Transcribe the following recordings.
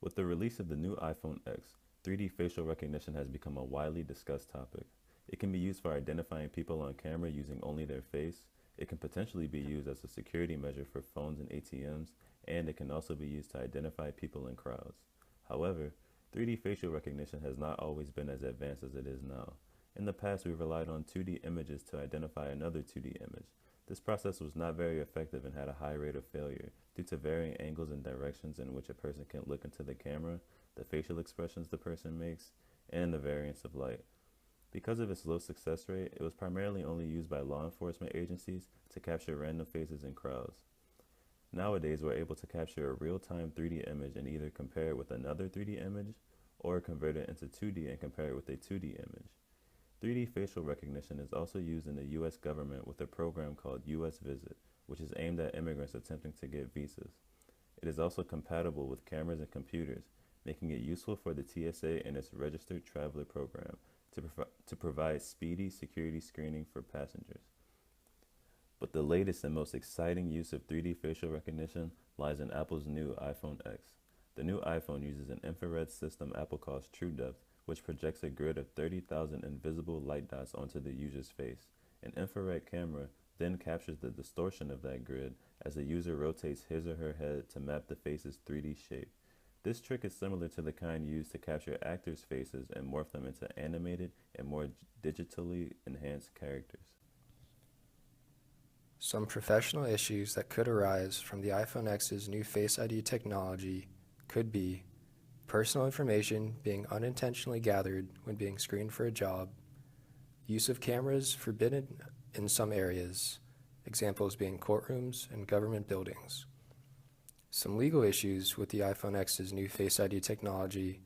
With the release of the new iPhone X, 3D facial recognition has become a widely discussed topic. It can be used for identifying people on camera using only their face. It can potentially be used as a security measure for phones and ATMs, and it can also be used to identify people in crowds. However, 3D facial recognition has not always been as advanced as it is now. In the past, we relied on 2D images to identify another 2D image. This process was not very effective and had a high rate of failure due to varying angles and directions in which a person can look into the camera, the facial expressions the person makes, and the variance of light. Because of its low success rate, it was primarily only used by law enforcement agencies to capture random faces in crowds. Nowadays, we're able to capture a real-time 3D image and either compare it with another 3D image or convert it into 2D and compare it with a 2D image. 3D facial recognition is also used in the U.S. government with a program called U.S. Visit, which is aimed at immigrants attempting to get visas. It is also compatible with cameras and computers, making it useful for the TSA and its Registered Traveler program to provide speedy security screening for passengers. But the latest and most exciting use of 3D facial recognition lies in Apple's new iPhone X. The new iPhone uses an infrared system Apple calls TrueDepth, which projects a grid of 30,000 invisible light dots onto the user's face. An infrared camera then captures the distortion of that grid as the user rotates his or her head to map the face's 3D shape. This trick is similar to the kind used to capture actors' faces and morph them into animated and more digitally enhanced characters. Some professional issues that could arise from the iPhone X's new Face ID technology could be personal information being unintentionally gathered when being screened for a job, use of cameras forbidden in some areas, examples being courtrooms and government buildings. Some legal issues with the iPhone X's new Face ID technology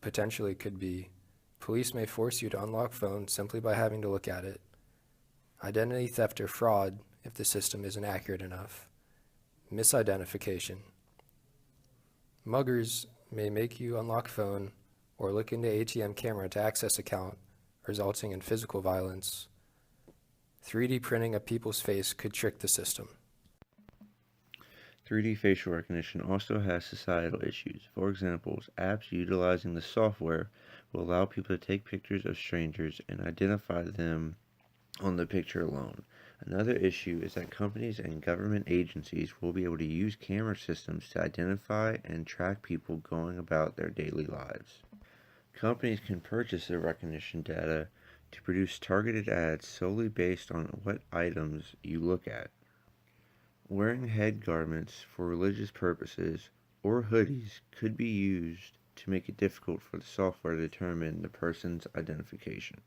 potentially could be police may force you to unlock phones simply by having to look at it, identity theft or fraud if the system isn't accurate enough, misidentification. Muggers may make you unlock phone or look into ATM camera to access account, resulting in physical violence. 3D printing a people's face could trick the system. 3D facial recognition also has societal issues. For example, apps utilizing the software will allow people to take pictures of strangers and identify them on the picture alone. Another issue is that companies and government agencies will be able to use camera systems to identify and track people going about their daily lives. Companies can purchase the recognition data to produce targeted ads solely based on what items you look at. Wearing head garments for religious purposes or hoodies could be used to make it difficult for the software to determine the person's identification.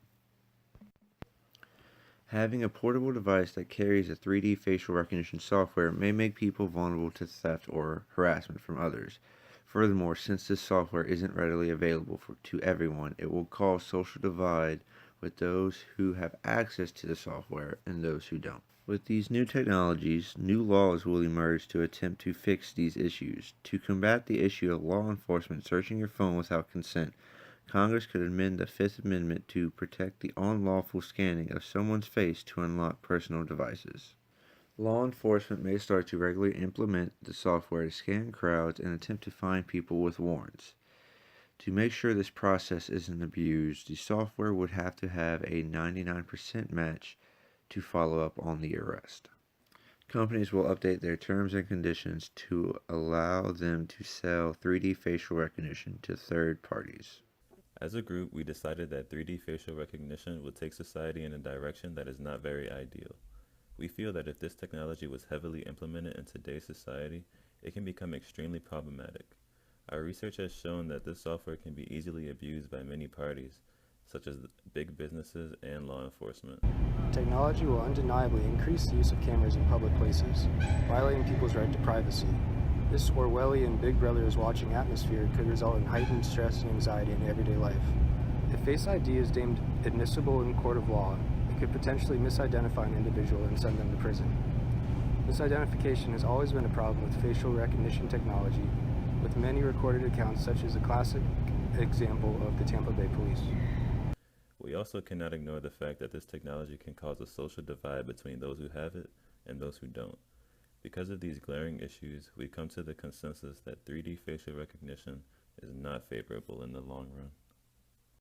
Having a portable device that carries a 3D facial recognition software may make people vulnerable to theft or harassment from others. Furthermore, since this software isn't readily available to everyone, it will cause social divide with those who have access to the software and those who don't. With these new technologies, new laws will emerge to attempt to fix these issues. To combat the issue of law enforcement searching your phone without consent, Congress could amend the Fifth Amendment to protect the unlawful scanning of someone's face to unlock personal devices. Law enforcement may start to regularly implement the software to scan crowds and attempt to find people with warrants. To make sure this process isn't abused, the software would have to have a 99% match to follow up on the arrest. Companies will update their terms and conditions to allow them to sell 3D facial recognition to third parties. As a group, we decided that 3D facial recognition would take society in a direction that is not very ideal. We feel that if this technology was heavily implemented in today's society, it can become extremely problematic. Our research has shown that this software can be easily abused by many parties, such as big businesses and law enforcement. Technology will undeniably increase the use of cameras in public places, violating people's right to privacy. This Orwellian Big Brother is watching atmosphere could result in heightened stress and anxiety in everyday life. If Face ID is deemed admissible in court of law, it could potentially misidentify an individual and send them to prison. Misidentification has always been a problem with facial recognition technology, with many recorded accounts such as a classic example of the Tampa Bay Police. We also cannot ignore the fact that this technology can cause a social divide between those who have it and those who don't. Because of these glaring issues, we come to the consensus that 3D facial recognition is not favorable in the long run.